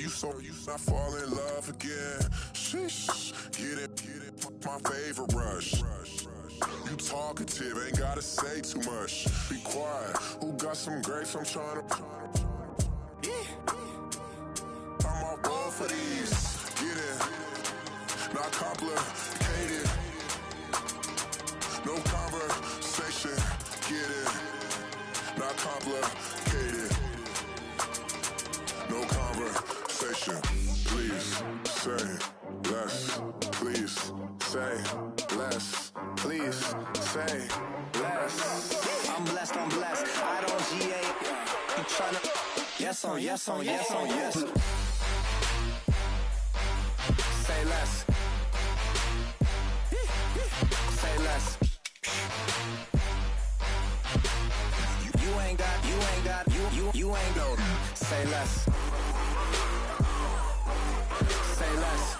I fall in love again. Sheesh, get it, my favorite rush. You talkative, ain't gotta say too much. Be quiet, who got some grapes? I'm trying to. I'm all board for these. Get it, not complicated. No conversation. Get it, not complicated. No conversation. Please say less. Please say less. Please say less. I'm blessed, I don't GA. You tryna. Yes on, yes on, yes on, yes. Say less. Say less. You ain't got, you ain't got. Say less. Say less.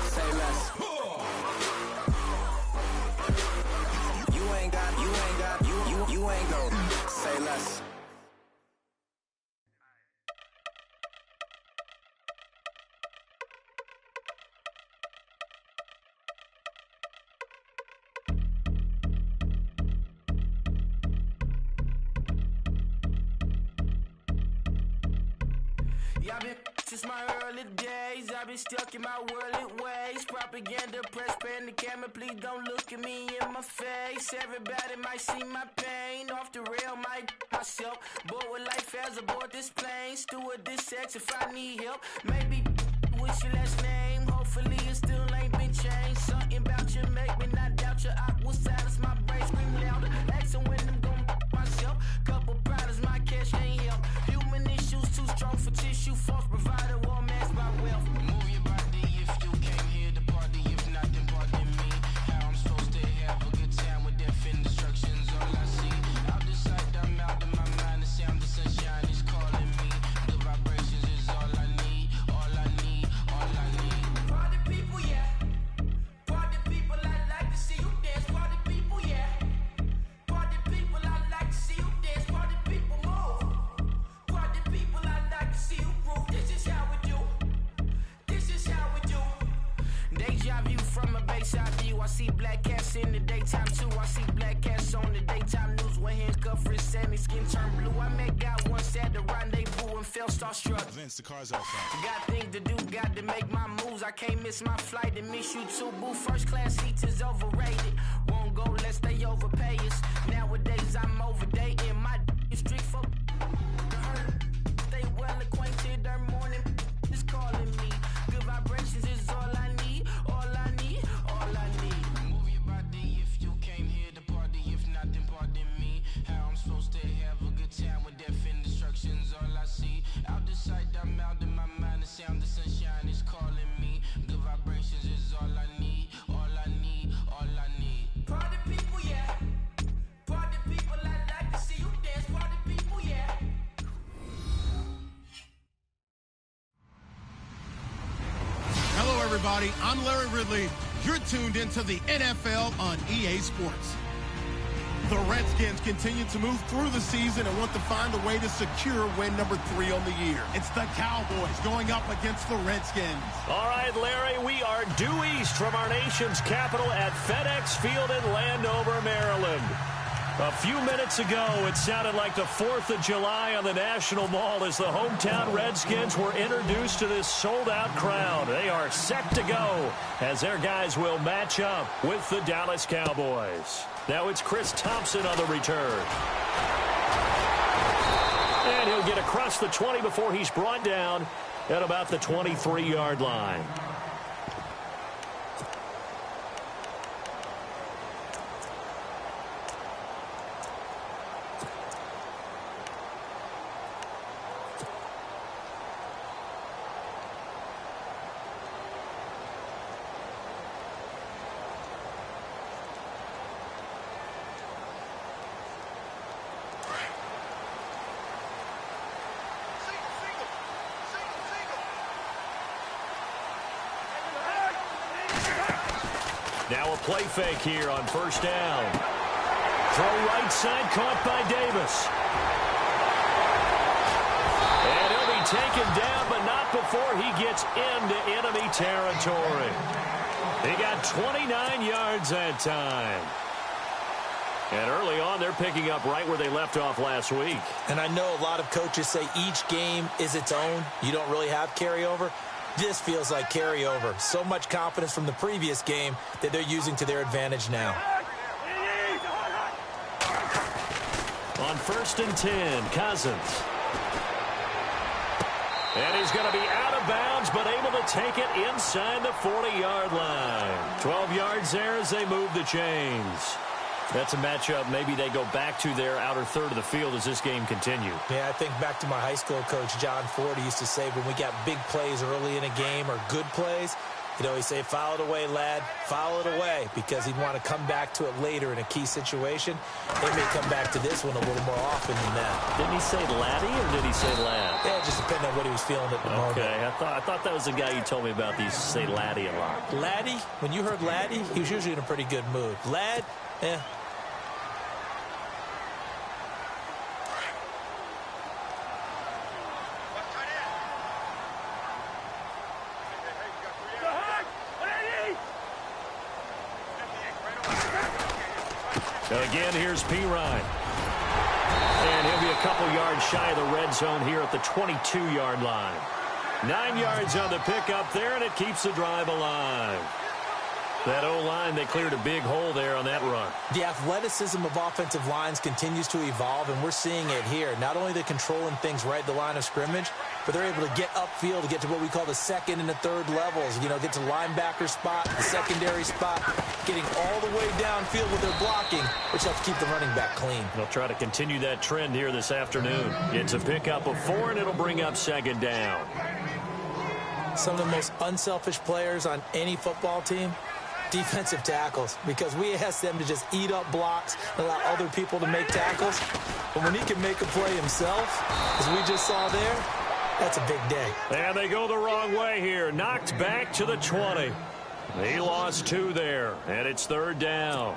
Say less. You ain't got, you ain't got. Say less. I've been since my early days, I've been stuck in my worldly ways. Propaganda, press, pan the camera, please don't look at me in my face. Everybody might see my pain, off the rail, might myself. Bored with life as aboard this plane, steward this sex if I need help. Maybe what's your last name? Hopefully it still ain't been changed. Something about you make me not doubt your I will silence my brain, scream louder. Asking when I'm gon' myself. Couple problems, my cash ain't help. Human issues too strong for tissue. False provider, war mask by wealth. Move your body if you came here to party. If not, then pardon me. How I'm supposed to have a good time with death and destruction's all I see. Out the sight, I'm out of my mind. The sound of sunshine is calling me. The vibrations is all I need. All I need, all I need. Party people, yeah. Party people, I'd like to see you dance. Party people, yeah. Party people, I'd like to see you dance. Party people, move. Party people, I'd like to see you groove. This is how we do. This is how we do. Deja vu from a bayside view. I see black cats in the daytime too. I see black cats on the daytime news. When handcuffed, wrist and his skin turned blue. I met God once at the rendezvous and felt starstruck. Vince, the car's outside. Got things to do, got to make my moves. I can't miss my flight and miss you too, boo. First class seats is overrated. Won't go lest they overpay us. Nowadays I'm overdating. My street folk stay well acquainted. Their morning is calling me. Good vibrations is all I need. All I need, all I need. Move your body if you came here to party. If not, then pardon me. How I'm supposed to have a good time with death and destruction's all I see. Out the sight, I'm out of my mind. The sound of sunshine is calling me. Good vibrations is all I need. All I need, all I need. Party people, yeah. Party people, I'd like to see you dance. Party people, yeah. Hello, everybody. I'm Larry Ridley. You're tuned into the NFL on EA Sports. The Redskins continue to move through the season and want to find a way to secure win number 3 on the year. It's the Cowboys going up against the Redskins. All right, Larry, we are due east from our nation's capital at FedEx Field in Landover, Maryland. A few minutes ago, it sounded like the 4th of July on the National Mall as the hometown Redskins were introduced to this sold-out crowd. They are set to go as their guys will match up with the Dallas Cowboys. Now it's Chris Thompson on the return. And he'll get across the 20 before he's brought down at about the 23-yard line. Now a play fake here on first down. Throw right side, caught by Davis. gets into enemy territory. He got 29 yards that time. And early on, they're picking up right where they left off last week. And I know a lot of coaches say each game is its own. You don't really have carryover. This feels like carryover. So much confidence from the previous game that they're using to their advantage now. On 1st and 10, Cousins. And he's going to be out of bounds, but able to take it inside the 40-yard line. 12 yards there as they move the chains. That's a matchup maybe they go back to their outer third of the field as this game continues. Yeah, I think back to my high school coach, John Ford. He used to say when we got big plays early in a game or good plays, he'd always say, foul it away, lad, foul it away, because he'd want to come back to it later in a key situation. They may come back to this one a little more often than that. Didn't he say laddie or did he say lad? Yeah, it just depended on what he was feeling at the moment. Okay, I thought that was the guy you told me about. He used to say laddie a lot. Laddie, when you heard laddie, he was usually in a pretty good mood. Lad, Again, here's P. Ryan. And he'll be a couple yards shy of the red zone here at the 22-yard line. 9 yards on the pickup there, and it keeps the drive alive. That O-line, they cleared a big hole there on that run. The athleticism of offensive lines continues to evolve, and we're seeing it here. Not only are they controlling things right at the line of scrimmage, but they're able to get upfield to get to what we call the second and the third levels. You know, get to linebacker spot, the secondary spot, getting all the way downfield with their blocking, which helps keep the running back clean. They'll try to continue that trend here this afternoon. It's a pickup of 4, and it'll bring up 2nd down. Some of the most unselfish players on any football team, defensive tackles, because we ask them to just eat up blocks and allow other people to make tackles. But when he can make a play himself, as we just saw there, that's a big day. And they go the wrong way here. Knocked back to the 20. He lost 2 there, and it's 3rd down.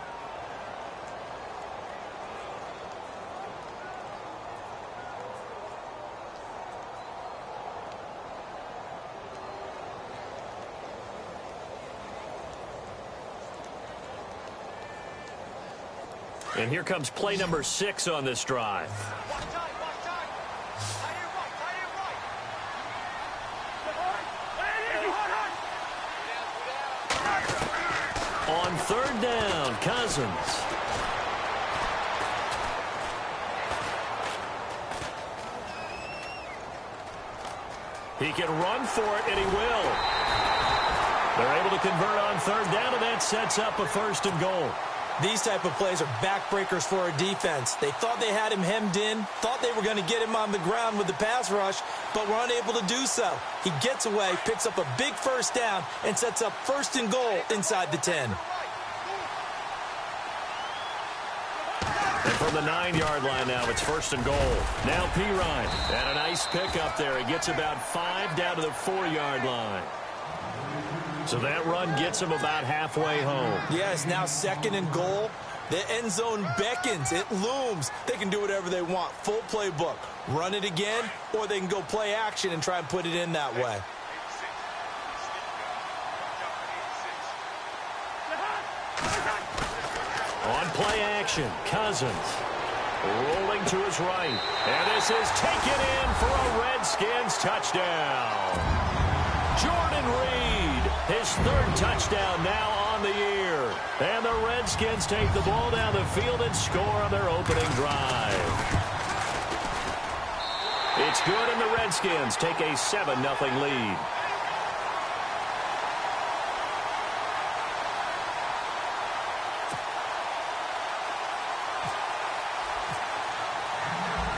And here comes play number 6 on this drive. On 3rd down, Cousins. He can run for it, and he will. They're able to convert on 3rd down, and that sets up a 1st and goal. These type of plays are backbreakers for a defense. They thought they had him hemmed in, thought they were going to get him on the ground with the pass rush, but were unable to do so. He gets away, picks up a big 1st down, and sets up 1st and goal inside the 10. And from the 9-yard line now, it's 1st and goal. Now P. Ryan. And a nice pickup there. He gets about 5 down to the 4-yard line. So that run gets him about halfway home. Yes, now 2nd and goal. The end zone beckons. It looms. They can do whatever they want. Full playbook. Run it again, or they can go play action and try and put it in that way. On play action, Cousins rolling to his right. And this is taken in for a Redskins touchdown. Jordan Reed, his 3rd touchdown now on the year. And the Redskins take the ball down the field and score on their opening drive. It's good, and the Redskins take a 7-0 lead.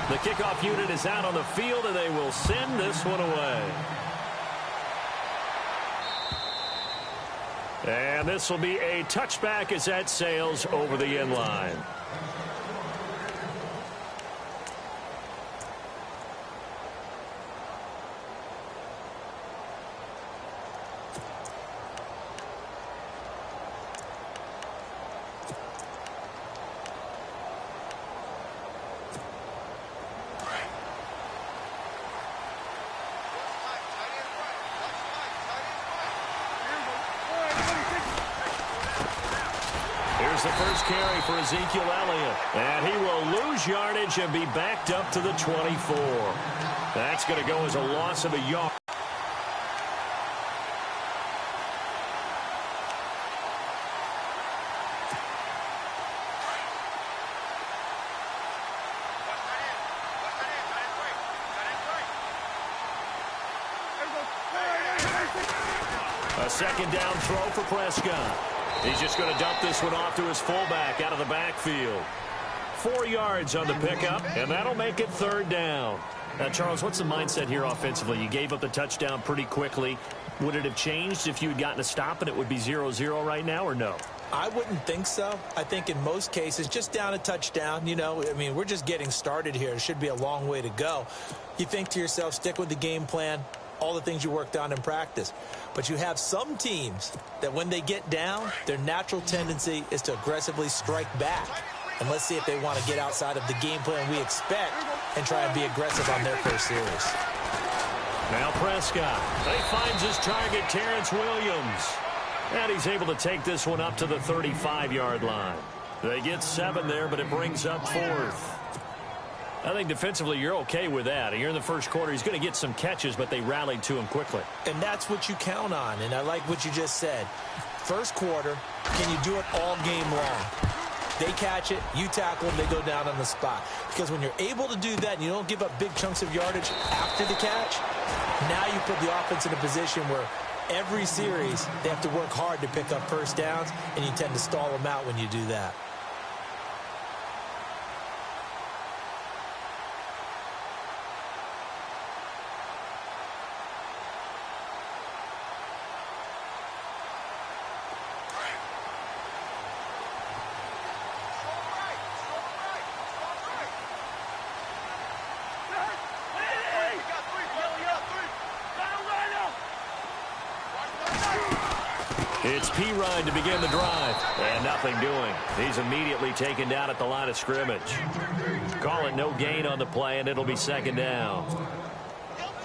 The kickoff unit is out on the field, and they will send this one away. And this will be a touchback as that sails over the end line. the first carry for Ezekiel Elliott. And he will lose yardage and be backed up to the 24. That's going to go as a loss of a yard. A second down throw for Prescott. He's just going to dump this one off to his fullback out of the backfield. 4 yards on the pickup, and that'll make it third down. Now, Charles, what's the mindset here offensively? You gave up the touchdown pretty quickly. Would it have changed if you had gotten a stop and it would be 0-0 right now, or no? I wouldn't think so. I think in most cases, just down a touchdown, we're just getting started here. It should be a long way to go. You think to yourself, stick with the game plan, all the things you worked on in practice. But you have some teams that when they get down, their natural tendency is to aggressively strike back. And let's see if they want to get outside of the game plan we expect and try and be aggressive on their first series. Now Prescott. He finds his target, Terrence Williams. And he's able to take this one up to the 35-yard line. They get 7 there, but it brings up 4th. I think defensively you're okay with that. You're in the first quarter. He's going to get some catches, but they rallied to him quickly. And that's what you count on, and I like what you just said. First quarter, can you do it all game long? They catch it, you tackle them, they go down on the spot. Because when you're able to do that and you don't give up big chunks of yardage after the catch, now you put the offense in a position where every series they have to work hard to pick up first downs, and you tend to stall them out when you do that. It's P-Ryan to begin the drive. And nothing doing. He's immediately taken down at the line of scrimmage. Call it no gain on the play, and it'll be second down.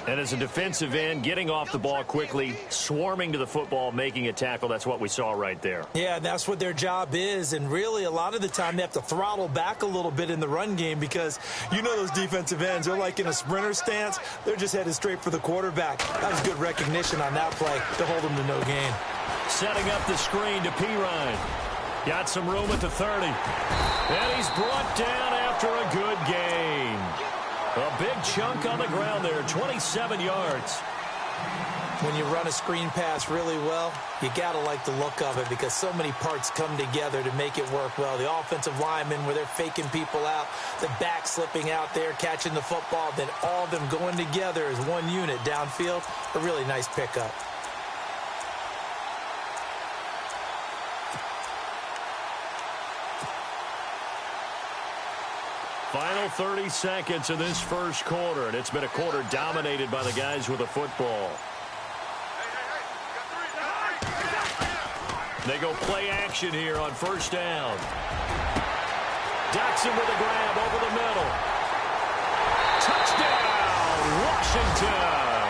And as a defensive end, getting off the ball quickly, swarming to the football, making a tackle, that's what we saw right there. Yeah, that's what their job is. And really, a lot of the time, they have to throttle back a little bit in the run game because those defensive ends, they're like in a sprinter stance. They're just headed straight for the quarterback. That was good recognition on that play to hold them to no gain. Setting up the screen to P-Ryan. Got some room at the 30. And he's brought down after a good gain. A big chunk on the ground there, 27 yards. When you run a screen pass really well, you got to like the look of it because so many parts come together to make it work well. The offensive linemen, where they're faking people out, the back slipping out there, catching the football, then all of them going together as one unit downfield. A really nice pickup. Final 30 seconds of this first quarter, and it's been a quarter dominated by the guys with the football. They go play action here on first down. Jackson with a grab over the middle. Touchdown, Washington.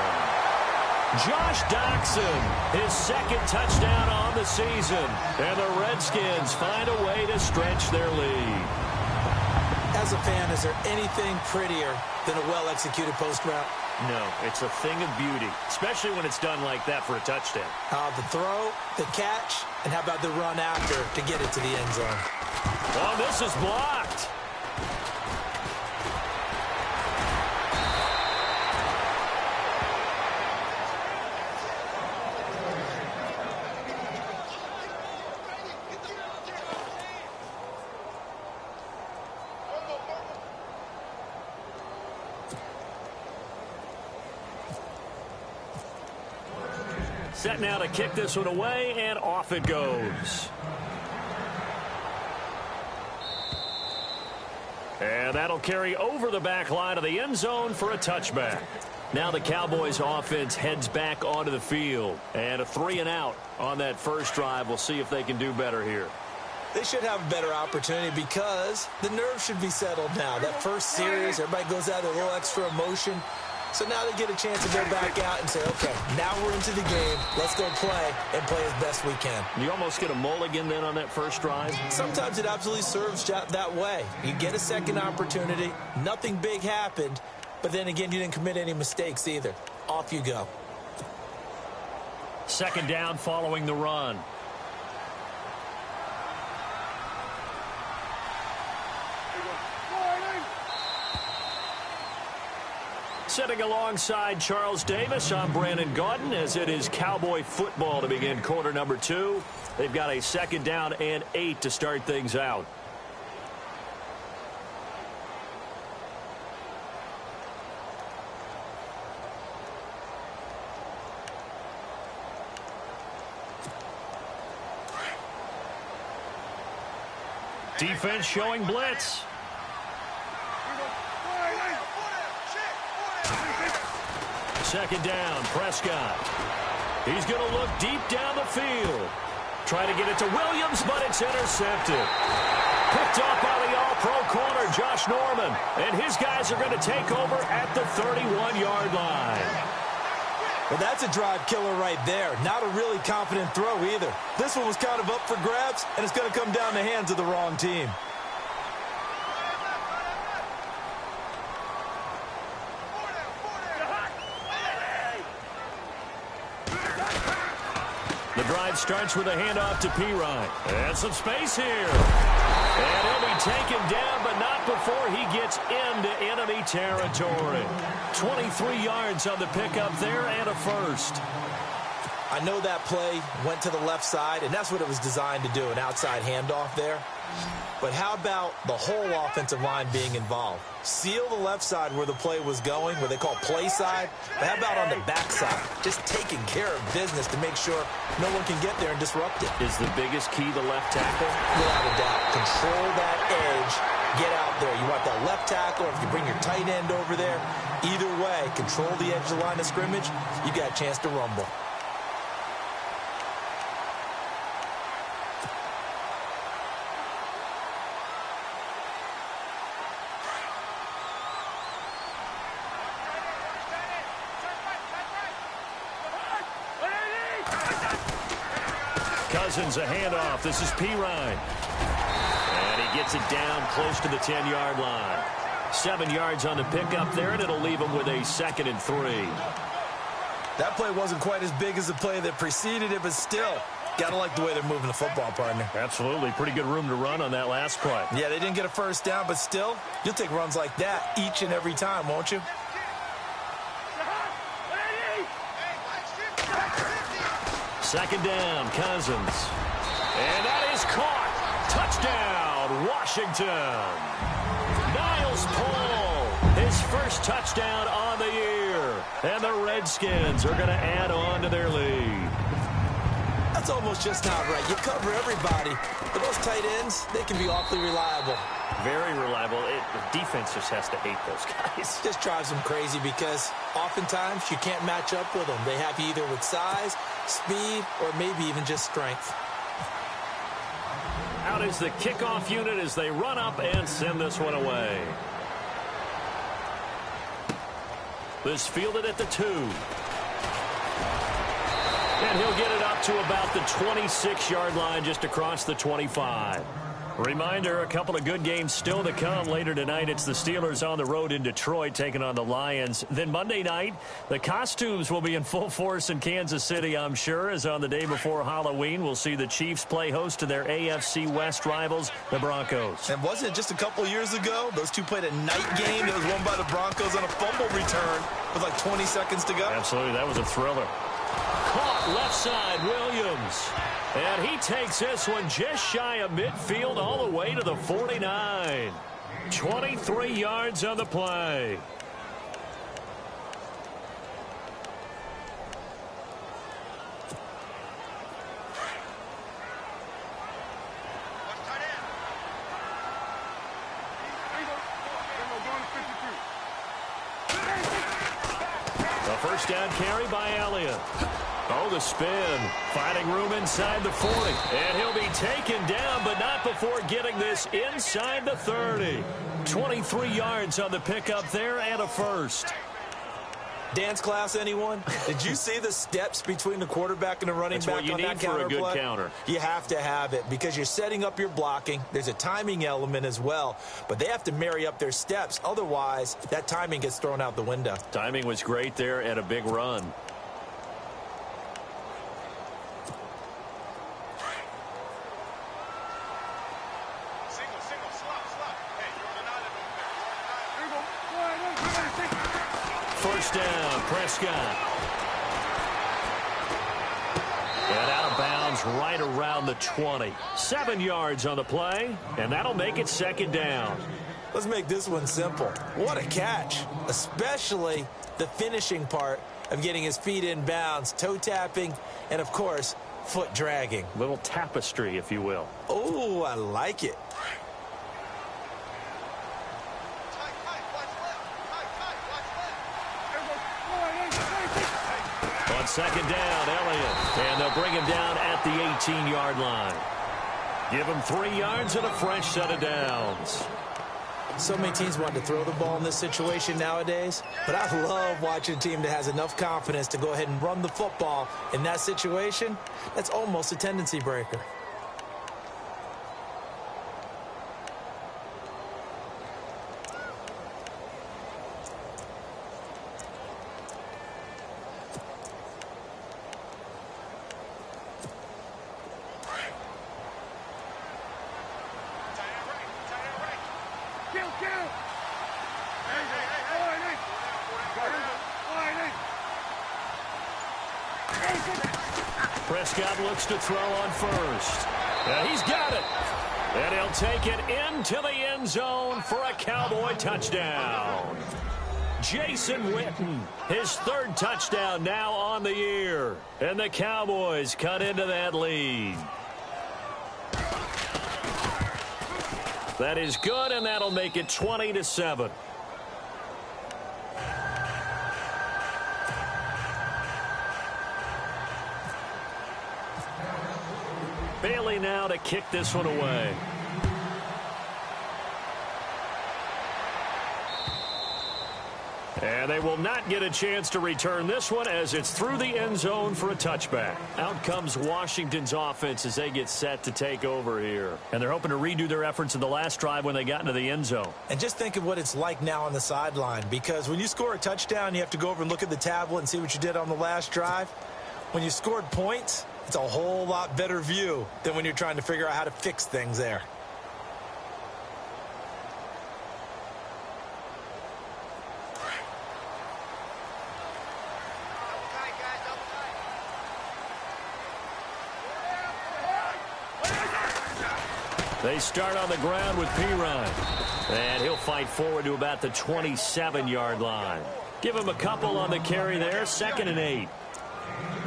Josh Doxson, his second touchdown on the season. And the Redskins find a way to stretch their lead. As a fan, is there anything prettier than a well-executed post route? No, it's a thing of beauty, especially when it's done like that for a touchdown. The throw, the catch, and how about the run after to get it to the end zone? Oh, this is blocked. Set now to kick this one away, and off it goes. And that'll carry over the back line of the end zone for a touchback. Now the Cowboys offense heads back onto the field. And a 3-and-out on that first drive. We'll see if they can do better here. They should have a better opportunity because the nerves should be settled now. That first series, everybody goes out with a little extra emotion. So now they get a chance to go back out and say, okay, now we're into the game. Let's go play and play as best we can. You almost get a mulligan then on that first drive? Sometimes it absolutely serves that way. You get a second opportunity. Nothing big happened. But then again, you didn't commit any mistakes either. Off you go. Second down following the run. Sitting alongside Charles Davis, I'm Brandon Gaudin, as it is Cowboy football to begin quarter number 2. They've got a second down and 8 to start things out. Defense showing blitz. Second down, Prescott. He's going to look deep down the field. Try to get it to Williams, but it's intercepted. Picked off by the all-pro corner, Josh Norman. And his guys are going to take over at the 31-yard line. Well, that's a drive killer right there. Not a really confident throw either. This one was kind of up for grabs, and it's going to come down the hands of the wrong team. The drive starts with a handoff to Pirine. And some space here. And he'll be taken down, but not before he gets into enemy territory. 23 yards on the pickup there and a first. I know that play went to the left side, and that's what it was designed to do, an outside handoff there. But how about the whole offensive line being involved? Seal the left side where the play was going, what they call play side. But how about on the back side? Just taking care of business to make sure no one can get there and disrupt it. Is the biggest key the left tackle? Without a doubt. Control that edge. Get out there. You want that left tackle, or if you bring your tight end over there, either way, control the edge of the line of scrimmage, you got a chance to rumble. Cousins, a handoff. This is Pirine. And he gets it down close to the 10-yard line. 7 yards on the pickup there, and it'll leave him with a 2nd and 3. That play wasn't quite as big as the play that preceded it, but still, gotta like the way they're moving the football, partner. Absolutely. Pretty good room to run on that last play. Yeah, they didn't get a first down, but still, you'll take runs like that each and every time, won't you? Second down, Cousins. And that is caught. Touchdown, Washington. Niles Paul, his first touchdown on the year. And the Redskins are going to add on to their lead. That's almost just not right. You cover everybody. But those tight ends, they can be awfully reliable. Very reliable. The defense just has to hate those guys. Just drives them crazy because oftentimes you can't match up with them. They have you either with size, speed, or maybe even just strength. Out is the kickoff unit as they run up and send this one away. This fielded at the 2. And he'll get it up to about the 26-yard line, just across the 25. Reminder, a couple of good games still to come. Later tonight, it's the Steelers on the road in Detroit taking on the Lions. Then Monday night, the costumes will be in full force in Kansas City, I'm sure, as on the day before Halloween, we'll see the Chiefs play host to their AFC West rivals, the Broncos. And wasn't it just a couple years ago, those two played a night game that was won by the Broncos on a fumble return with like 20 seconds to go? Absolutely, that was a thriller. Caught left side, Williams. And he takes this one just shy of midfield all the way to the 49. 23 yards on the play. A first down carry by Elliott. Oh, the spin. Finding room inside the 40. And he'll be taken down, but not before getting this inside the 30. 23 yards on the pickup there and a first. Dance class, anyone? Did you see the steps between the quarterback and the running back on that counter play? That's what you need for a good counter. You have to have it because you're setting up your blocking. There's a timing element as well, but they have to marry up their steps. Otherwise, that timing gets thrown out the window. Timing was great there and a big run. First down, Prescott. And out of bounds right around the 20. 7 yards on the play, and that'll make it second down. Let's make this one simple. What a catch, especially the finishing part of getting his feet in bounds, toe tapping, and, of course, foot dragging. Little tapestry, if you will. Oh, I like it. On second down, Elliott. And they'll bring him down at the 18-yard line. Give him 3 yards and a fresh set of downs. So many teams want to throw the ball in this situation nowadays, but I love watching a team that has enough confidence to go ahead and run the football in that situation. That's almost a tendency breaker. Prescott looks to throw on first. And he's got it. And he'll take it into the end zone for a Cowboy touchdown. Jason Witten, his 3rd touchdown now on the year. And the Cowboys cut into that lead. That is good, and that'll make it 20-7. Bailey now to kick this one away. And they will not get a chance to return this one as it's through the end zone for a touchback. Out comes Washington's offense as they get set to take over here. And they're hoping to redo their efforts in the last drive when they got into the end zone. And just think of what it's like now on the sideline, because when you score a touchdown, you have to go over and look at the tablet and see what you did on the last drive. When you scored points, it's a whole lot better view than when you're trying to figure out how to fix things there. They start on the ground with Pirine. And he'll fight forward to about the 27-yard line. Give him a couple on the carry there, 2nd and 8.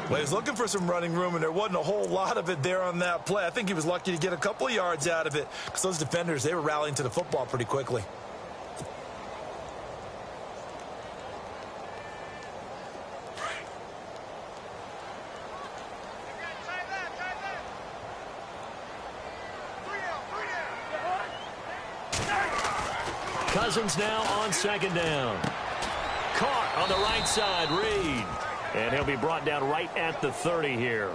Well, he was looking for some running room, and there wasn't a whole lot of it there on that play. I think he was lucky to get a couple of yards out of it because those defenders, they were rallying to the football pretty quickly. Cousins now on 2nd down. Caught on the right side, Reed. And he'll be brought down right at the 30 here.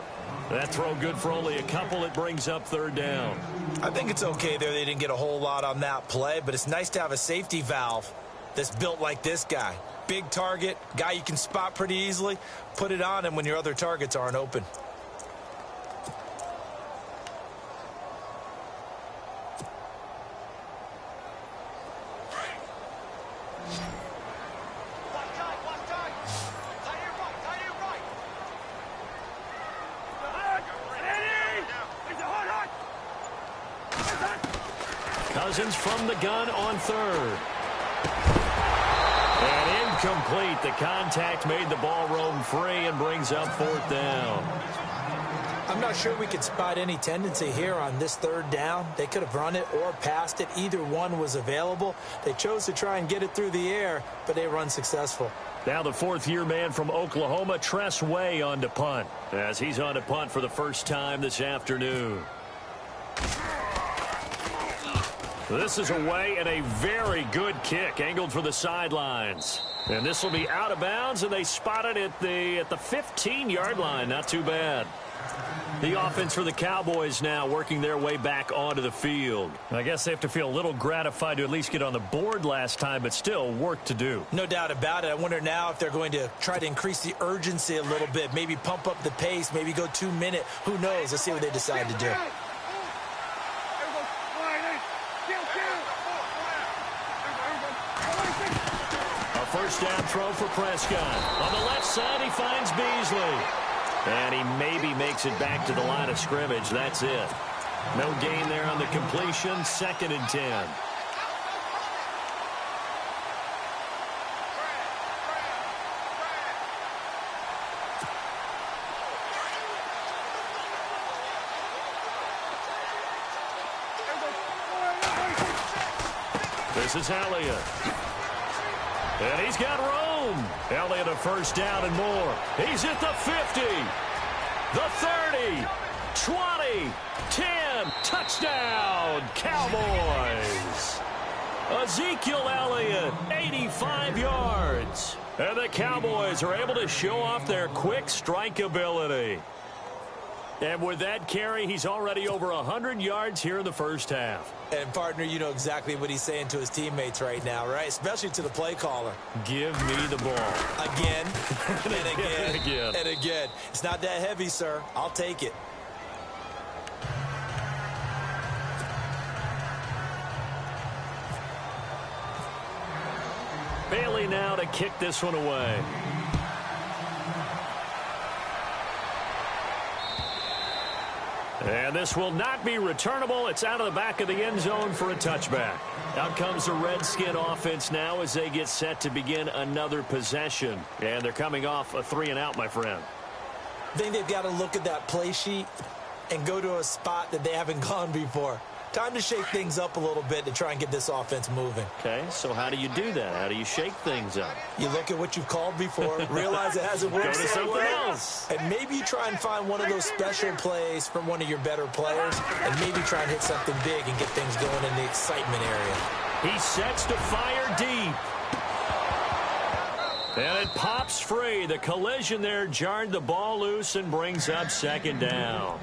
That throw good for only a couple. It brings up 3rd down. I think it's okay there. They didn't get a whole lot on that play, but it's nice to have a safety valve that's built like this guy. Big target, guy you can spot pretty easily. Put it on him when your other targets aren't open. Cousins from the gun on 3rd. And incomplete. The contact made the ball roam free and brings up 4th down. I'm not sure we could spot any tendency here on this 3rd down. They could have run it or passed it. Either one was available. They chose to try and get it through the air, but they were unsuccessful. Now the 4th-year man from Oklahoma, Tress Way, on to punt, as he's on to punt for the first time this afternoon. This is away and a very good kick angled for the sidelines. And this will be out of bounds, and they spot it at the 15-yard line. Not too bad. The offense for the Cowboys now working their way back onto the field. I guess they have to feel a little gratified to at least get on the board last time, but still work to do. No doubt about it. I wonder now if they're going to try to increase the urgency a little bit, maybe pump up the pace, maybe go 2-minute. Who knows? Let's see what they decide to do. A first down throw for Prescott. On the left side, he finds Beasley. And he maybe makes it back to the line of scrimmage. That's it. No gain there on the completion. 2nd and 10. This is Elliott. And he's got room. Elliott a first down and more. He's at the 50, the 30, 20, 10. Touchdown, Cowboys. Ezekiel Elliott, 85 yards. And the Cowboys are able to show off their quick strike ability. And with that carry, he's already over 100 yards here in the first half. And, partner, you know exactly what he's saying to his teammates right now, right? Especially to the play caller. Give me the ball. Again, and again, and again. It's not that heavy, sir. I'll take it. Bailey now to kick this one away. And this will not be returnable. It's out of the back of the end zone for a touchback. Out comes the Redskin offense now as they get set to begin another possession. And thee coming off a 3-and-out, my friend. I think they've got to look at that play sheet and go to a spot that they haven't gone before. Time to shake things up a little bit to try and get this offense moving. Okay, so how do you do that? How do you shake things up? You look at what you've called before, realize it hasn't worked Go to something else. And maybe you try and find one of those special plays from one of your better players, and maybe try and hit something big and get things going in the excitement area. He sets to fire deep. And it pops free. The collision there jarred the ball loose and brings up 2nd down.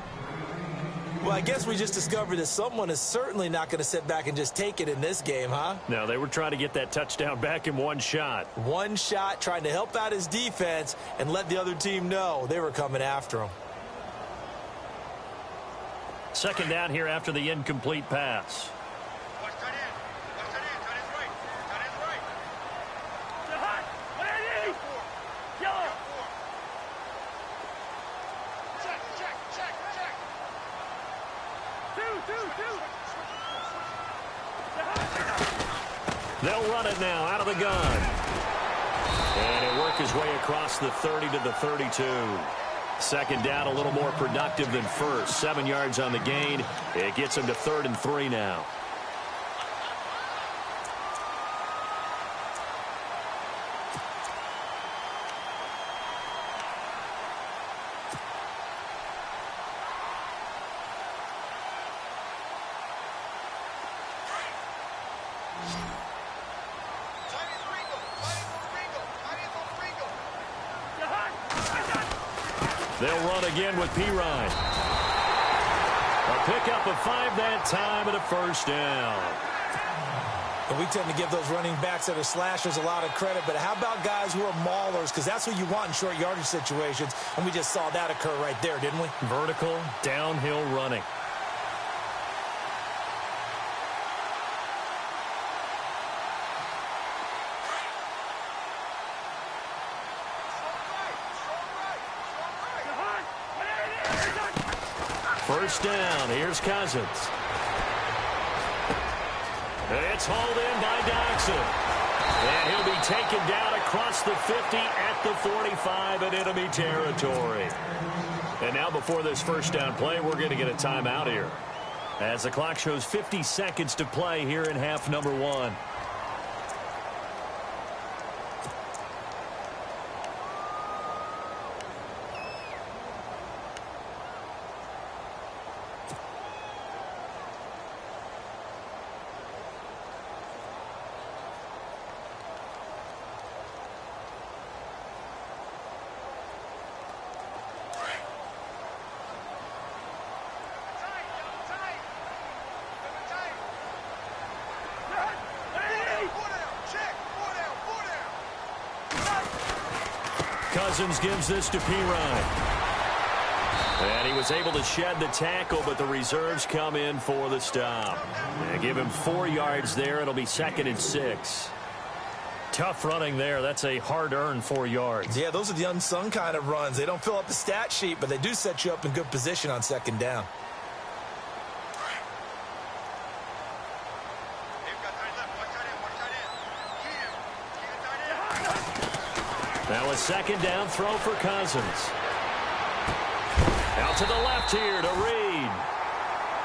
Well, I guess we just discovered that someone is certainly not going to sit back and just take it in this game, huh? No, they were trying to get that touchdown back in one shot. One shot, trying to help out his defense and let the other team know they were coming after him. 2nd down here after the incomplete pass. They'll run it now out of the gun. And he'll work his way across the 30 to the 32. 2nd down, a little more productive than first. 7 yards on the gain. It gets him to 3rd and 3 now. They'll run again with Pirine. A pickup of 5 that time and a first down. And we tend to give those running backs that are slashers a lot of credit, but how about guys who are maulers? Because that's what you want in short yardage situations, and we just saw that occur right there, didn't we? Vertical, downhill running. First down. Here's Cousins. It's hauled in by Dodson. And he'll be taken down across the 50 at the 45 in enemy territory. And now before this first down play, we're going to get a timeout here, as the clock shows 50 seconds to play here in half number 1. Cousins gives this to Pirine. And he was able to shed the tackle, but the reserves come in for the stop. And give him 4 yards there. It'll be 2nd and 6. Tough running there. That's a hard-earned 4 yards. Yeah, those are the unsung kind of runs. They don't fill up the stat sheet, but they do set you up in good position on 2nd down. Now a 2nd down throw for Cousins. Out to the left here to Reed.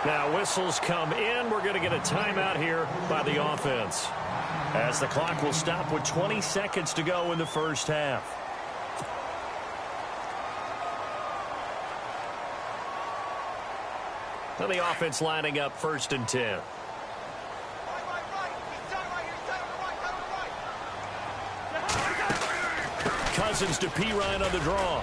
Now whistles come in. We're going to get a timeout here by the offense, as the clock will stop with 20 seconds to go in the first half. Now the offense lining up 1st and 10. Cousins to Pirine on the draw.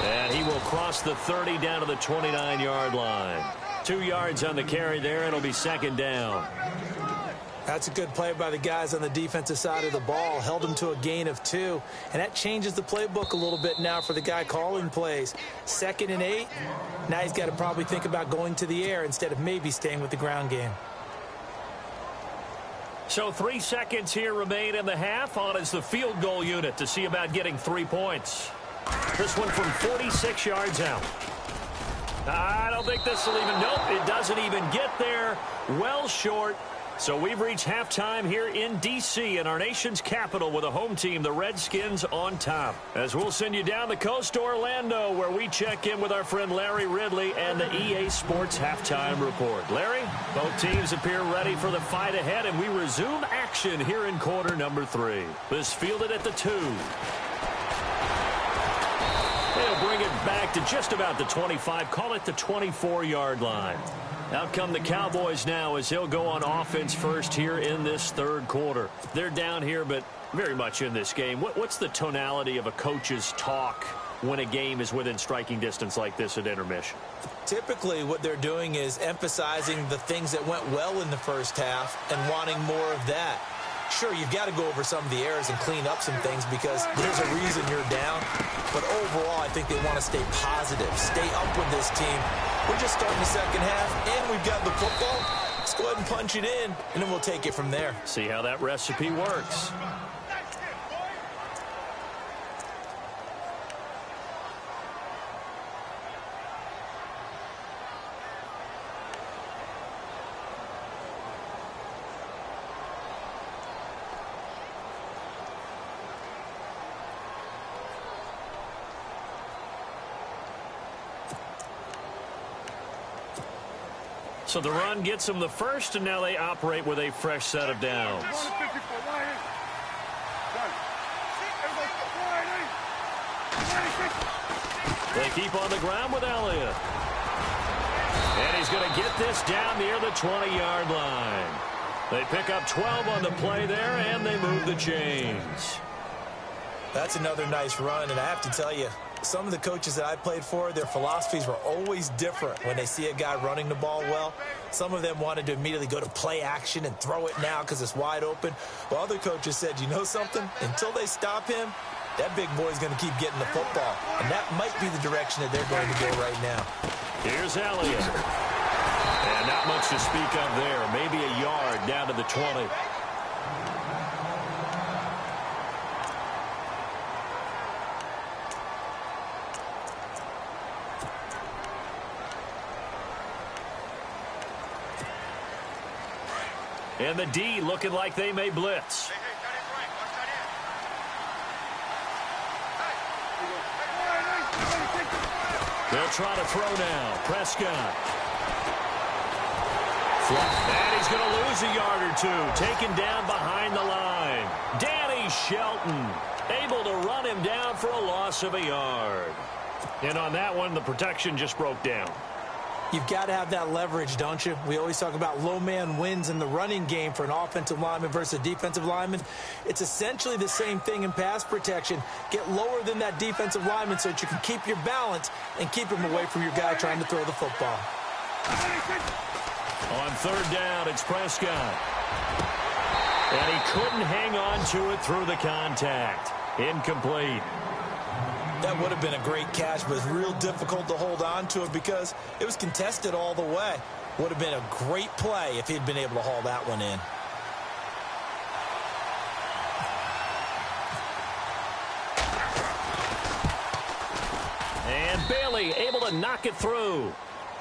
And he will cross the 30 down to the 29-yard line. 2 yards on the carry there. It'll be 2nd down. That's a good play by the guys on the defensive side of the ball. Held him to a gain of 2. And that changes the playbook a little bit now for the guy calling plays. 2nd and 8. Now he's got to probably think about going to the air instead of maybe staying with the ground game. So 3 seconds here remain in the half. On is the field goal unit to see about getting 3 points. This one from 46 yards out. I don't think this will even, nope, it doesn't even get there. Well short. So we've reached halftime here in D.C. in our nation's capital with a home team, the Redskins, on top. As we'll send you down the coast to Orlando, where we check in with our friend Larry Ridley and the EA Sports Halftime Report. Larry, both teams appear ready for the fight ahead, and we resume action here in quarter number 3. This fielded at the 2. They'll bring it back to just about the 25, call it the 24-yard line. Out come the Cowboys now as he'll go on offense first here in this 3rd quarter. They're down here, but very much in this game. What's the tonality of a coach's talk when a game is within striking distance like this at intermission? Typically, what they're doing is emphasizing the things that went well in the first half and wanting more of that. Sure, you've got to go over some of the errors and clean up some things because there's a reason you're down. But overall, I think they want to stay positive, stay up with this team. We're just starting the 2nd half, and we've got the football. Let's go ahead and punch it in, and then we'll take it from there. See how that recipe works. So the run gets them the first, and now they operate with a fresh set of downs. They keep on the ground with Elliott. And he's going to get this down near the 20-yard line. They pick up 12 on the play there, and they move the chains. That's another nice run, and I have to tell you, some of the coaches that I played for, their philosophies were always different when they see a guy running the ball well. Some of them wanted to immediately go to play action and throw it now because it's wide open. While other coaches said, you know something? Until they stop him, that big boy's going to keep getting the football. And that might be the direction that they're going to go right now. Here's Elliott. And not much to speak of there. Maybe a yard down to the 20. And the D looking like they may blitz. They'll try to throw now. Prescott. And he's going to lose a yard or two. Taken down behind the line. Danny Shelton able to run him down for a loss of a yard. And on that one, the protection just broke down. You've got to have that leverage, don't you? We always talk about low man wins in the running game for an offensive lineman versus a defensive lineman. It's essentially the same thing in pass protection. Get lower than that defensive lineman so that you can keep your balance and keep him away from your guy trying to throw the football. On 3rd down, it's Prescott. And he couldn't hang on to it through the contact. Incomplete. That would have been a great catch, but it's real difficult to hold on to it because it was contested all the way. Would have been a great play if he'd been able to haul that one in. And Bailey able to knock it through.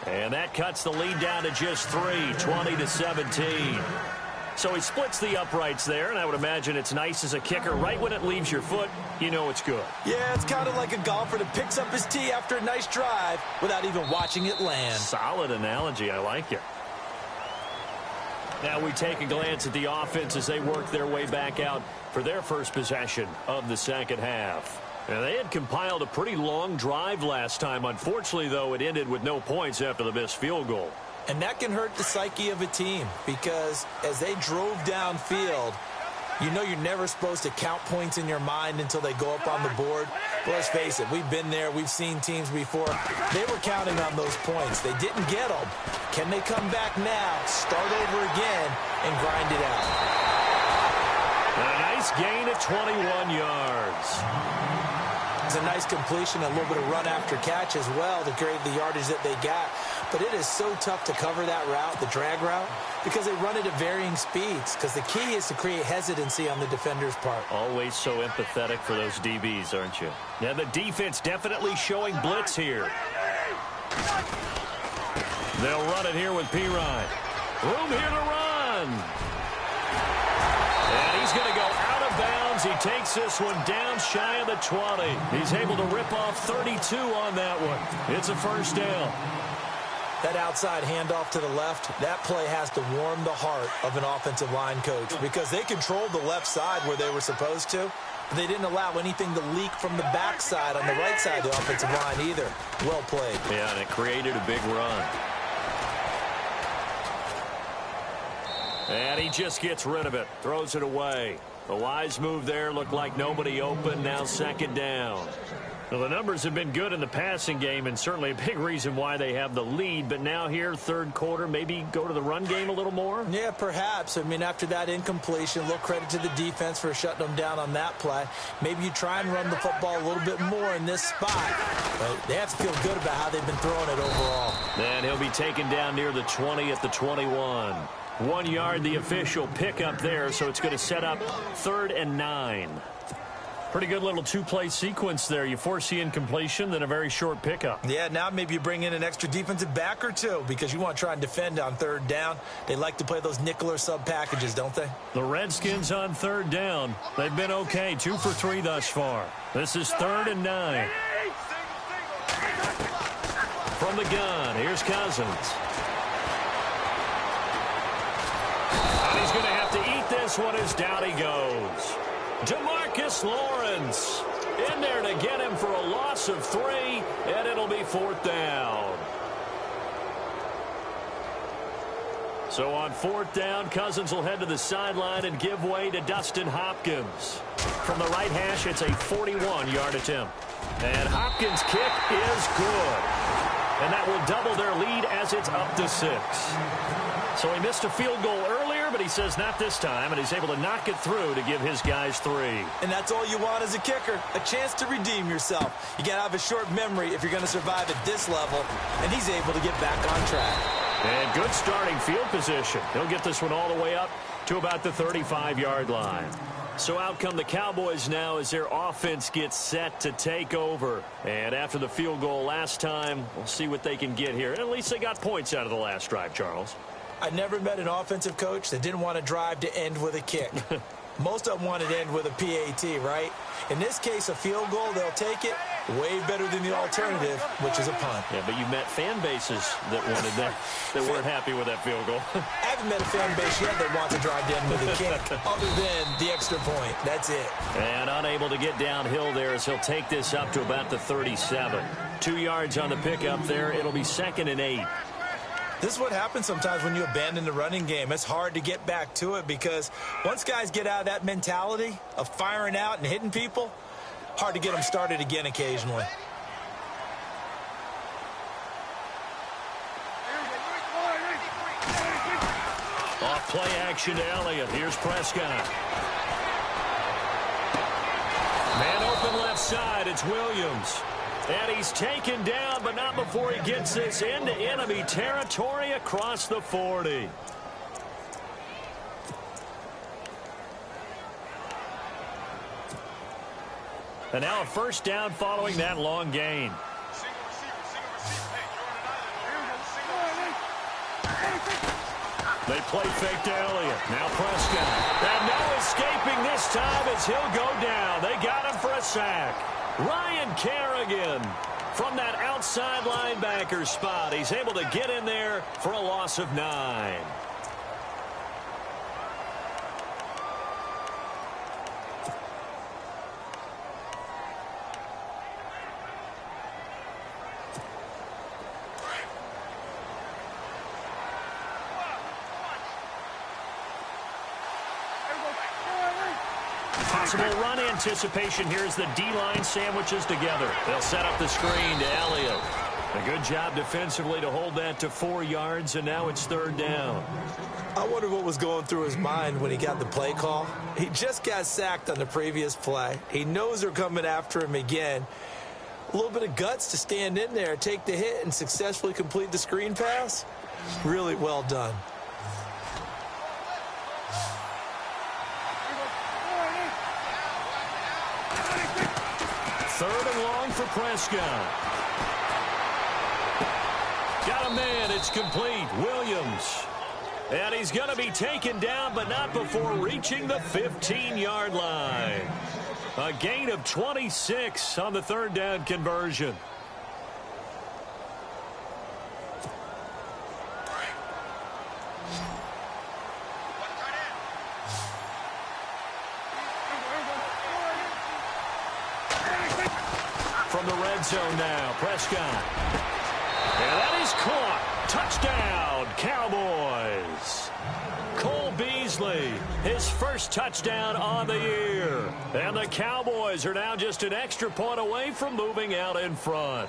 And that cuts the lead down to just 3, 20-17. So he splits the uprights there, and I would imagine it's nice as a kicker. Right when it leaves your foot, you know it's good. Yeah, it's kind of like a golfer that picks up his tee after a nice drive without even watching it land. Solid analogy. I like it. Now we take a glance at the offense as they work their way back out for their first possession of the second half. Now, they had compiled a pretty long drive last time. Unfortunately, though, it ended with no points after the missed field goal. And that can hurt the psyche of a team because as they drove downfield, you know you're never supposed to count points in your mind until they go up on the board. But let's face it, we've been there. We've seen teams before. They were counting on those points. They didn't get them. Can they come back now, start over again, and grind it out? A nice gain of 21 yards. It's a nice completion, a little bit of run after catch as well to create the yardage that they got. But it is so tough to cover that route, the drag route, because they run it at varying speeds. Because the key is to create hesitancy on the defender's part. Always so empathetic for those DBs, aren't you? Now the defense definitely showing blitz here. They'll run it here with Pirine. Room here to run. And he's going to go out of bounds. He takes this one down shy of the 20. He's able to rip off 32 on that one. It's a first down. That outside handoff to the left, that play has to warm the heart of an offensive line coach because they controlled the left side where they were supposed to. But they didn't allow anything to leak from the backside on the right side of the offensive line either. Well played. Yeah, and it created a big run. And he just gets rid of it, throws it away. A wise move there, looked like nobody open, now second down. Well, the numbers have been good in the passing game and certainly a big reason why they have the lead. But now here, third quarter, maybe go to the run game a little more? Yeah, perhaps. I mean, after that incompletion, a little credit to the defense for shutting them down on that play. Maybe you try and run the football a little bit more in this spot. But they have to feel good about how they've been throwing it overall. And he'll be taken down near the 20 at the 21. 1 yard, the official pickup there, so it's going to set up 3rd and 9. Pretty good little two-play sequence there. You force the incompletion, then a very short pickup. Yeah, now maybe you bring in an extra defensive back or two because you want to try and defend on 3rd down. They like to play those nickel or sub packages, don't they? The Redskins on 3rd down. They've been okay, 2 for 3 thus far. This is 3rd and 9. From the gun, here's Cousins. And he's going to have to eat this one as down he goes. DeMarcus Lawrence in there to get him for a loss of 3, and it'll be 4th down. So on 4th down, Cousins will head to the sideline and give way to Dustin Hopkins. From the right hash, it's a 41-yard attempt. And Hopkins' kick is good. And that will double their lead as it's up to 6. So he missed a field goal earlier, but he says not this time, and he's able to knock it through to give his guys 3. And that's all you want as a kicker, a chance to redeem yourself. You got to have a short memory if you're going to survive at this level, and he's able to get back on track. And good starting field position. He'll get this one all the way up to about the 35-yard line. So out come the Cowboys now as their offense gets set to take over. And after the field goal last time, we'll see what they can get here. And at least they got points out of the last drive, Charles. I never met an offensive coach that didn't want to drive to end with a kick. Most of them wanted to end with a PAT, right? In this case, a field goal, they'll take it. Way better than the alternative, which is a punt. Yeah, but you met fan bases that wanted that, that weren't happy with that field goal. I haven't met a fan base yet that wants to drive to end with a kick, other than the extra point. That's it. And unable to get downhill there as he'll take this up to about the 37. 2 yards on the pickup there. It'll be 2nd and 8. This is what happens sometimes when you abandon the running game. It's hard to get back to it because once guys get out of that mentality of firing out and hitting people, hard to get them started again occasionally. Off play action to Elliott. Here's Prescott. Man side, it's Williams. And he's taken down, but not before he gets this into enemy territory across the 40. And now a first down following that long gain. They play fake to Elliott. Now Prescott. And no escaping this time as he'll go down. They got him for a sack. Ryan Kerrigan from that outside linebacker spot. He's able to get in there for a loss of 9. Possible run anticipation here as the D-line sandwiches together. They'll set up the screen to Elliott. A good job defensively to hold that to 4 yards, and now it's 3rd down. I wonder what was going through his mind when he got the play call. He just got sacked on the previous play. He knows they're coming after him again. A little bit of guts to stand in there, take the hit, and successfully complete the screen pass. Really well done. Third and long for Prescott. Got a man. It's complete. Williams. And he's going to be taken down, but not before reaching the 15-yard line. A gain of 26 on the 3rd down conversion. From the red zone now, Prescott. And that is caught. Touchdown, Cowboys. Cole Beasley, his first touchdown on the year. And the Cowboys are now just an extra point away from moving out in front.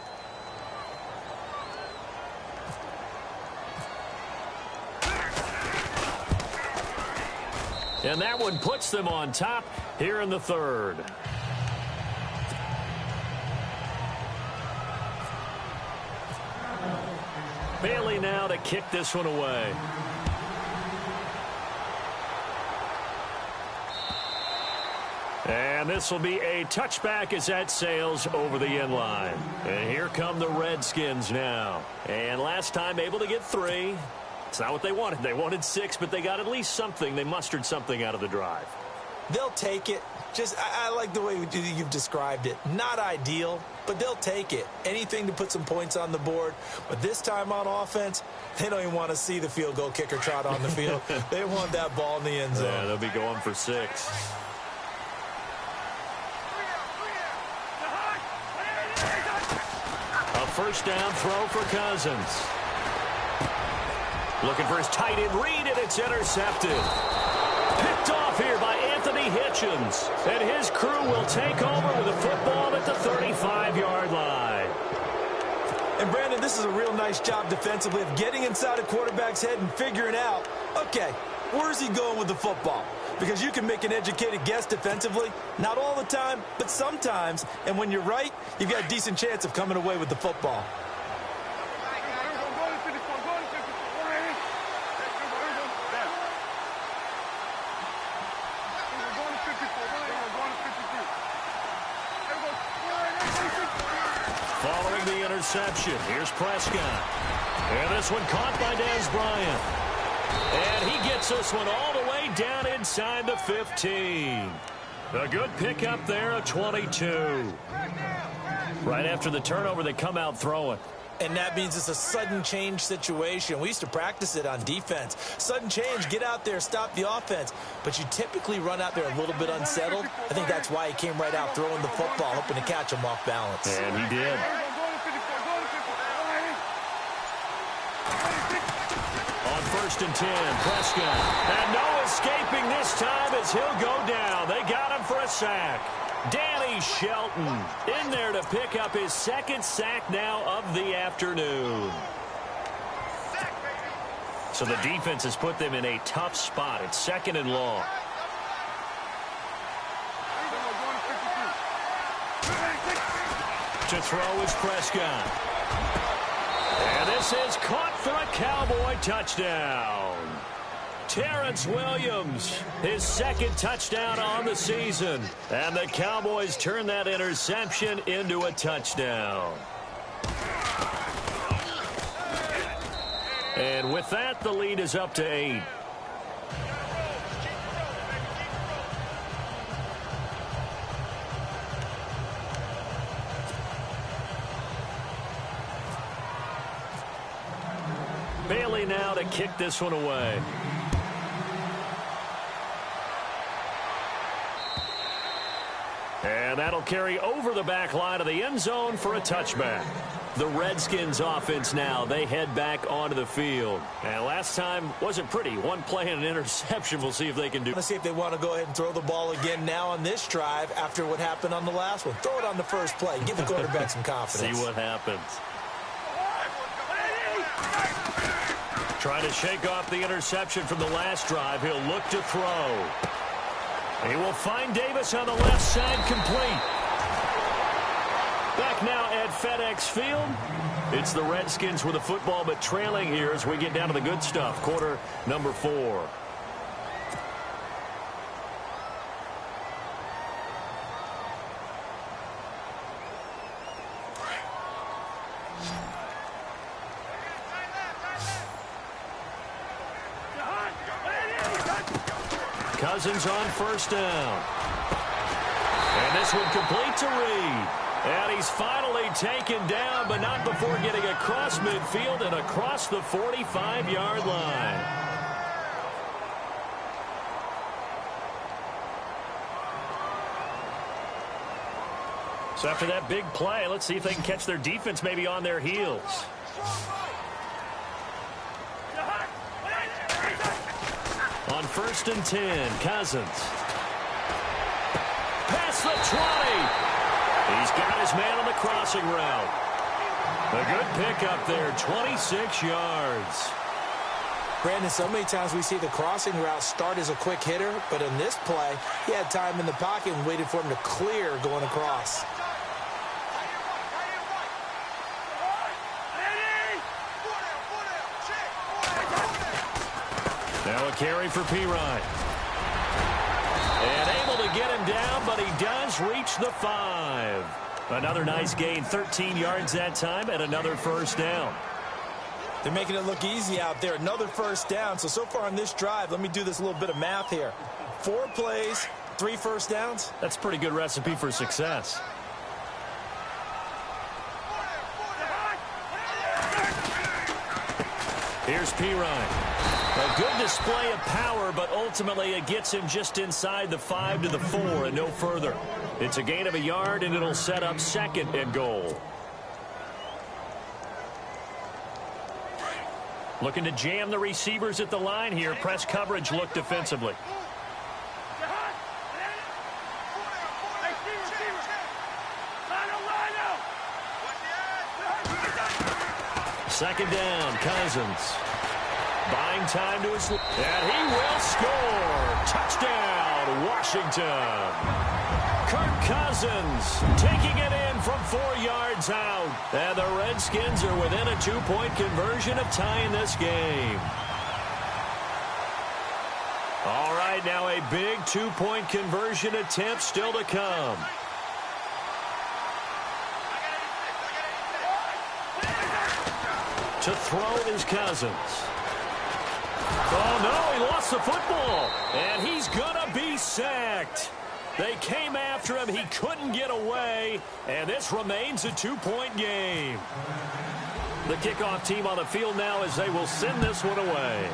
And that one puts them on top here in the 3rd. Bailey now to kick this one away. And this will be a touchback as that sails over the end line. And here come the Redskins now. And last time able to get 3. It's not what they wanted. They wanted 6, but they got at least something. They mustered something out of the drive. They'll take it. I like the way you've described it. Not ideal, but they'll take it. Anything to put some points on the board. But this time on offense, they don't even want to see the field goal kicker trot on the field. They want that ball in the end zone. Yeah, they'll be going for 6. A first down throw for Cousins. Looking for his tight end read, and it's intercepted. Picked off here by Anthony Hitchens. And his crew will take over with the football at the 35-yard line. And, Brandon, this is a real nice job defensively of getting inside a quarterback's head and figuring out, okay, where's he going with the football? Because you can make an educated guess defensively. Not all the time, but sometimes. And when you're right, you've got a decent chance of coming away with the football. Following the interception, here's Prescott. And this one caught by Dez Bryant. And he gets this one all the way down inside the 15. A good pickup there, a 22. Right after the turnover, they come out throwing. And that means it's a sudden change situation. We used to practice it on defense. Sudden change, get out there, stop the offense. But you typically run out there a little bit unsettled. I think that's why he came right out throwing the football, hoping to catch him off balance. And he did. On 1st and 10, Prescott. And no escaping this time as he'll go down. They got him for a sack. Danny Shelton in there to pick up his 2nd sack now of the afternoon. So the defense has put them in a tough spot. It's 2nd and long. To throw is Prescott. And this is caught for a Cowboy touchdown. Terrence Williams, his second touchdown on the season. And the Cowboys turn that interception into a touchdown. And with that, the lead is up to 8. Bailey now to kick this one away. And that'll carry over the back line of the end zone for a touchback. The Redskins offense now, they head back onto the field. And last time wasn't pretty. One play and an interception. We'll see if they can do. Let's see if they want to go ahead and throw the ball again now on this drive after what happened on the last one. Throw it on the first play. Give the quarterback some confidence. See what happens. Trying to shake off the interception from the last drive. He'll look to throw. He will find Davis on the left side, complete. Back now at FedEx Field. It's the Redskins with the football, but trailing here as we get down to the good stuff. Quarter number 4. Cousins on first down. And this one complete to Reed. And he's finally taken down, but not before getting across midfield and across the 45-yard line. So after that big play, let's see if they can catch their defense maybe on their heels. On first and 10, Cousins. Past the 20. He's got his man on the crossing route. A good pickup there, 26 yards. Brandon, so many times we see the crossing route start as a quick hitter, but in this play, he had time in the pocket and waited for him to clear going across. Now a carry for Pirine. And able to get him down, but he does reach the 5. Another nice gain, 13 yards that time, and another first down. They're making it look easy out there. Another first down. So far on this drive, let me do this little bit of math here. 4 plays, 3 first downs. That's a pretty good recipe for success. Here's Pirine. A good display of power, but ultimately it gets him just inside the 5 to the 4 and no further. It's a gain of a yard, and it'll set up second and goal. Looking to jam the receivers at the line here. Press coverage look defensively. Second down, Cousins. Buying time to his... And he will score. Touchdown, Washington. Kirk Cousins taking it in from 4 yards out. And the Redskins are within a 2-point conversion of tying this game. All right, now a big 2-point conversion attempt still to come. To throw is Cousins. Oh, no, he lost the football. And he's going to be sacked. They came after him. He couldn't get away. And this remains a 2-point game. The kickoff team on the field now as they will send this one away.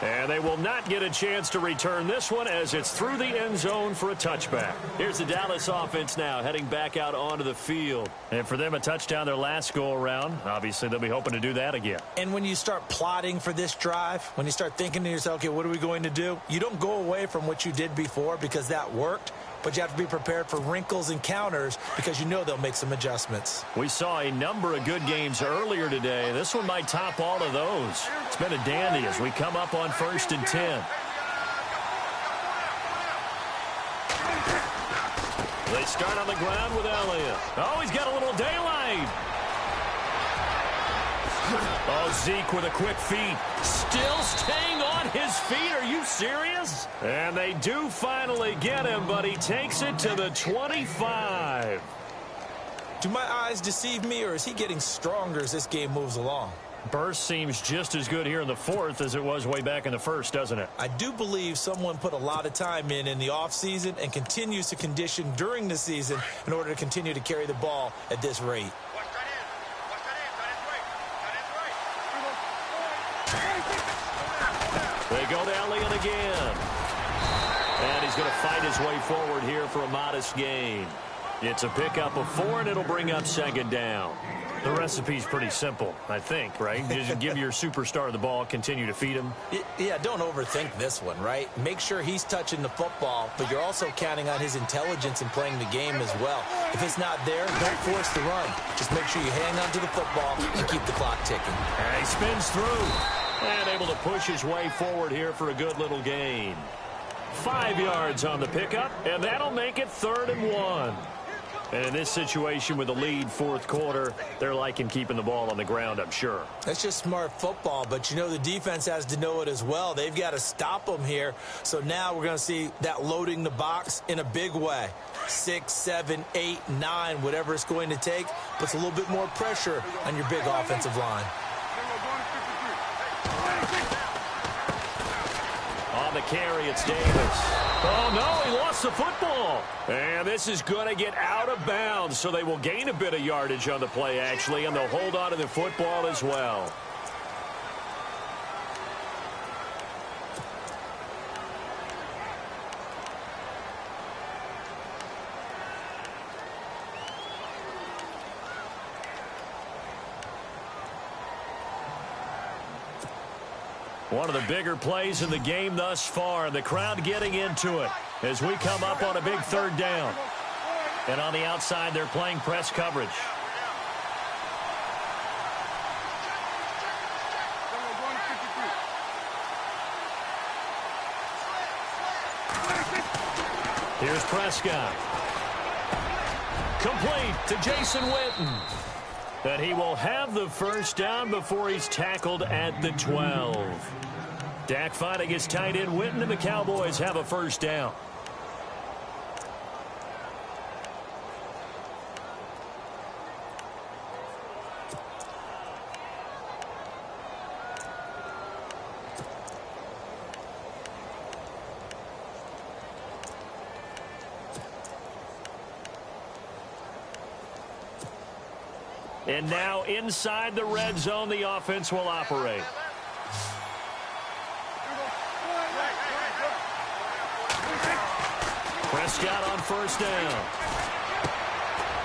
And they will not get a chance to return this one as it's through the end zone for a touchback. Here's the Dallas offense now heading back out onto the field. And for them, a touchdown their last go-around. Obviously, they'll be hoping to do that again. And when you start plotting for this drive, when you start thinking to yourself, okay, what are we going to do? You don't go away from what you did before because that worked. But you have to be prepared for wrinkles and counters because you know they'll make some adjustments. We saw a number of good games earlier today. This one might top all of those. It's been a dandy as we come up on first and 10. They start on the ground with Elliott. Oh, he's got a little daylight. Oh, Zeke with a quick feed. Still staying on his feet. Are you serious? And they do finally get him, but he takes it to the 25. Do my eyes deceive me, or is he getting stronger as this game moves along? Burst seems just as good here in the fourth as it was way back in the first, doesn't it? I do believe someone put a lot of time in the offseason and continues to condition during the season in order to continue to carry the ball at this rate. They go to Elliott again. And he's going to fight his way forward here for a modest gain. It's a pickup of 4, and it'll bring up second down. The recipe's pretty simple, I think, right? Just give your superstar the ball, continue to feed him. Yeah, don't overthink this one, right? Make sure he's touching the football, but you're also counting on his intelligence in playing the game as well. If it's not there, don't force the run. Just make sure you hang on to the football and keep the clock ticking. And he spins through. And able to push his way forward here for a good little gain. 5 yards on the pickup, and that'll make it 3rd and 1. And in this situation with the lead fourth quarter, they're liking keeping the ball on the ground, I'm sure. That's just smart football, but you know the defense has to know it as well. They've got to stop them here. So now we're going to see that loading the box in a big way. 6, 7, 8, 9, whatever it's going to take, puts a little bit more pressure on your big offensive line. On the carry, it's Davis. Oh, no, he lost the football. And this is going to get out of bounds, so they will gain a bit of yardage on the play, actually, and they'll hold on to the football as well. One of the bigger plays in the game thus far. The crowd getting into it as we come up on a big 3rd down. And on the outside, they're playing press coverage. Here's Prescott. Complete to Jason Witten. And he will have the first down before he's tackled at the 12. Dak fighting his tight end Witten, and the Cowboys have a first down. And now inside the red zone, the offense will operate. Prescott on first down.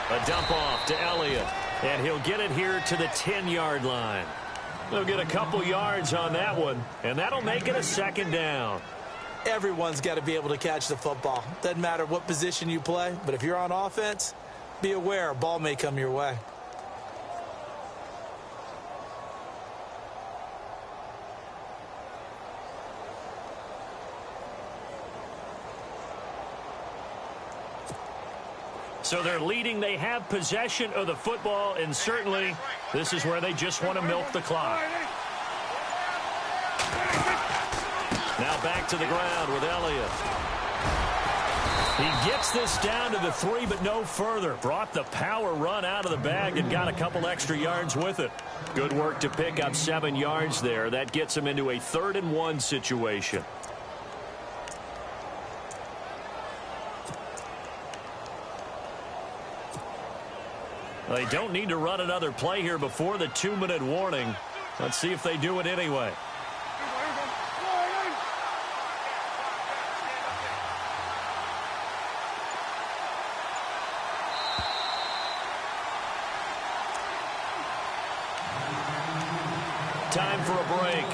A dump off to Elliott. And he'll get it here to the 10-yard line. They'll get a couple yards on that one, and that'll make it a second down. Everyone's got to be able to catch the football. Doesn't matter what position you play, but if you're on offense, be aware a ball may come your way. So they're leading. They have possession of the football, and certainly this is where they just want to milk the clock. Now back to the ground with Elliott. He gets this down to the 3, but no further. Brought the power run out of the bag and got a couple extra yards with it. Good work to pick up 7 yards there. That gets him into a 3rd and 1 situation. They don't need to run another play here before the 2-minute warning. Let's see if they do it anyway. Time for a break.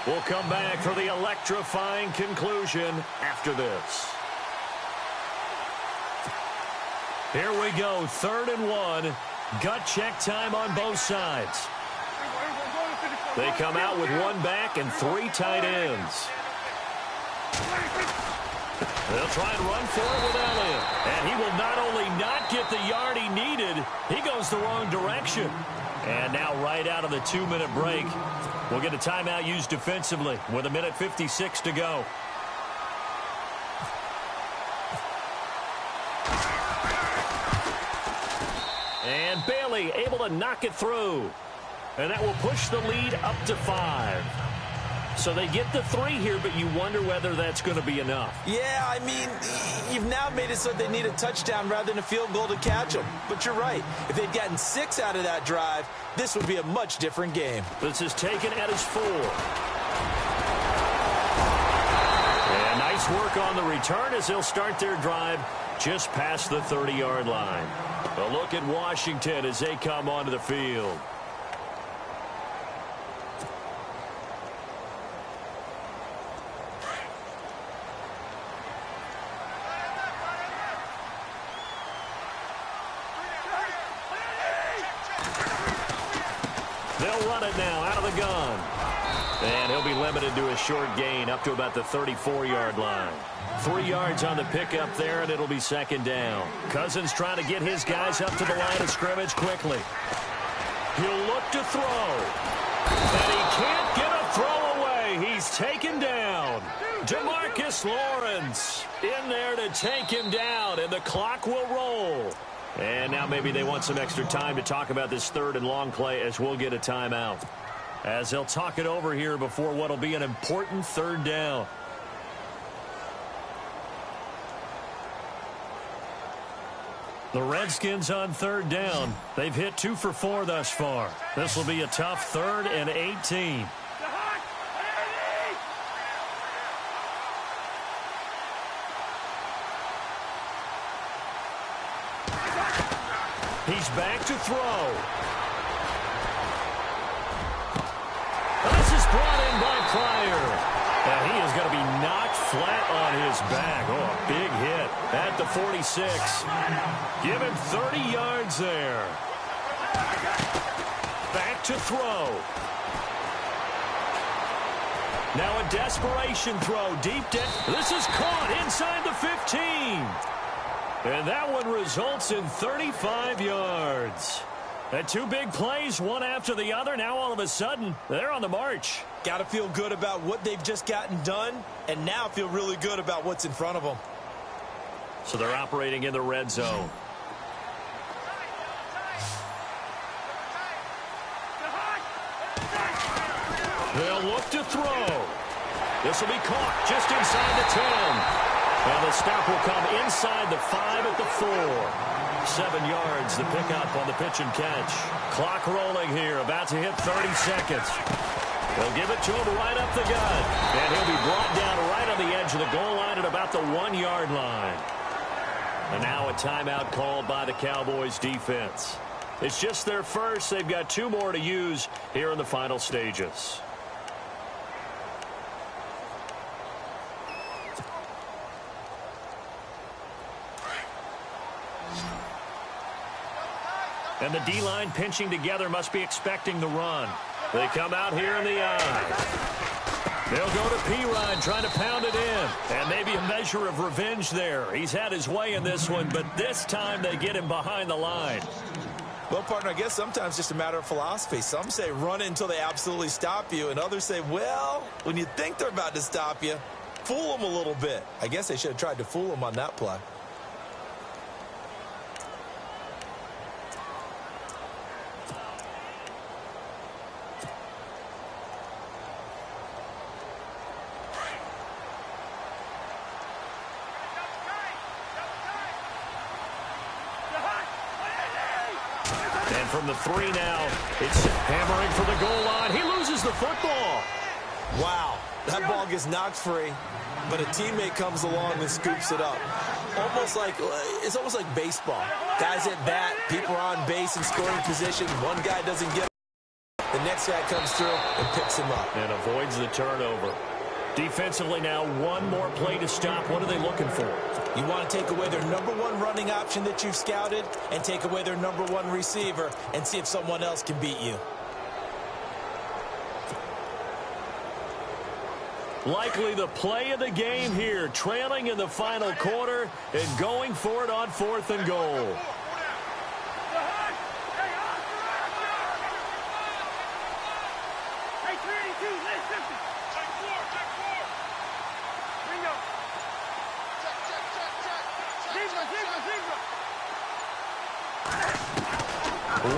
We'll come back for the electrifying conclusion after this. Here we go, 3rd and 1. Gut check time on both sides. They come out with 1 back and 3 tight ends. They'll try and run for it with Elliott. And he will not only not get the yard he needed, he goes the wrong direction. And now right out of the 2-minute break, we'll get a timeout used defensively with 1:56 to go. And Bailey able to knock it through. And that will push the lead up to 5. So they get the 3 here, but you wonder whether that's going to be enough. Yeah, I mean, you've now made it so they need a touchdown rather than a field goal to catch them. But you're right. If they'd gotten 6 out of that drive, this would be a much different game. This is taken at his 4. And nice work on the return as they'll start their drive just past the 30-yard line. A look at Washington as they come onto the field. They'll run it now out of the gun. And he'll be limited to a short gain up to about the 34-yard line. 3 yards on the pickup there, and it'll be 2nd down. Cousins trying to get his guys up to the line of scrimmage quickly. He'll look to throw. And he can't get a throw away. He's taken down. DeMarcus Lawrence in there to take him down, and the clock will roll. And now maybe they want some extra time to talk about this 3rd and long play as we'll get a timeout. As they'll talk it over here before what will be an important 3rd down. The Redskins on 3rd down. They've hit 2 for 4 thus far. This will be a tough 3rd and 18. He's back to throw. And this is brought in by Pryor. And he is going to be knocked flat on his back. Oh, a big hit at the 46. Give him 30 yards there. Back to throw. Now a desperation throw deep down. This is caught inside the 15. And that one results in 35 yards. And 2 big plays, one after the other. Now all of a sudden, they're on the march. Got to feel good about what they've just gotten done, and now feel really good about what's in front of them. So they're operating in the red zone. They'll look to throw. This will be caught just inside the 10. And the stop will come inside the 5 at the 4. 7 yards, the pickup on the pitch and catch. Clock rolling here, about to hit 30 seconds. They'll give it to him right up the gut. And he'll be brought down right on the edge of the goal line at about the 1-yard line. And now a timeout called by the Cowboys defense. It's just their first. They've got 2 more to use here in the final stages. And the D-line pinching together must be expecting the run. They come out here in the eye. They'll go to P-Rod trying to pound it in. And maybe a measure of revenge there. He's had his way in this one, but this time they get him behind the line. Well, partner, I guess sometimes just a matter of philosophy. Some say run until they absolutely stop you, and others say, well, when you think they're about to stop you, fool them a little bit. I guess they should have tried to fool them on that play. From the 3 now, it's hammering for the goal line. He loses the football. Wow, that ball gets knocked free, but a teammate comes along and scoops it up. It's almost like baseball. Guys at bat, people are on base in scoring position. One guy doesn't get it. The next guy comes through and picks him up. And avoids the turnover. Defensively now, 1 more play to stop. What are they looking for? You want to take away their #1 running option that you've scouted and take away their #1 receiver and see if someone else can beat you. Likely the play of the game here, trailing in the final quarter and going for it on 4th and goal.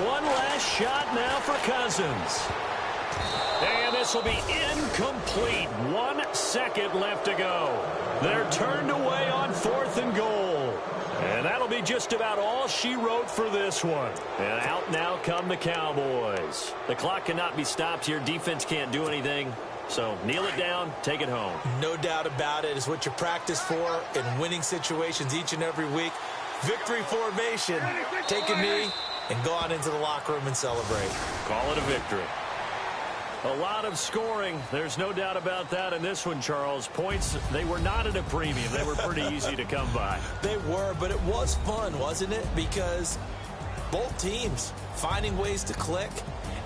One last shot now for Cousins. And this will be incomplete. 1 second left to go. They're turned away on 4th and goal. And that'll be just about all she wrote for this one. And out now come the Cowboys. The clock cannot be stopped here. Defense can't do anything. So kneel it down, take it home. No doubt about it. It's what you practice for in winning situations each and every week. Victory formation. Take a knee and go on into the locker room and celebrate. Call it a victory. A lot of scoring. There's no doubt about that in this one, Charles. Points, they were not at a premium. They were pretty easy to come by. They were, but it was fun, wasn't it? Because both teams finding ways to click.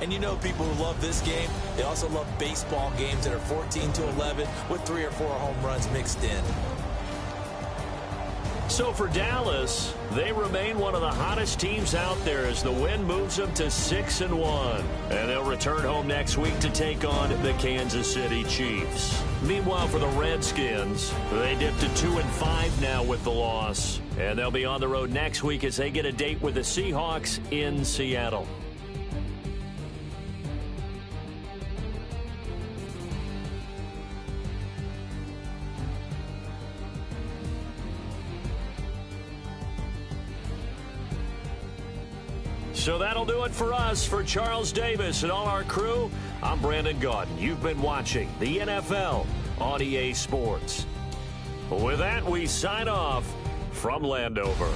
And you know people who love this game, they also love baseball games that are 14-11 with 3 or 4 home runs mixed in. So for Dallas, they remain one of the hottest teams out there as the win moves them to 6-1. And they'll return home next week to take on the Kansas City Chiefs. Meanwhile, for the Redskins, they dipped to 2-5 now with the loss. And they'll be on the road next week as they get a date with the Seahawks in Seattle. So that'll do it for us. For Charles Davis and all our crew, I'm Brandon Gaudin. You've been watching the NFL on EA Sports. With that, we sign off from Landover.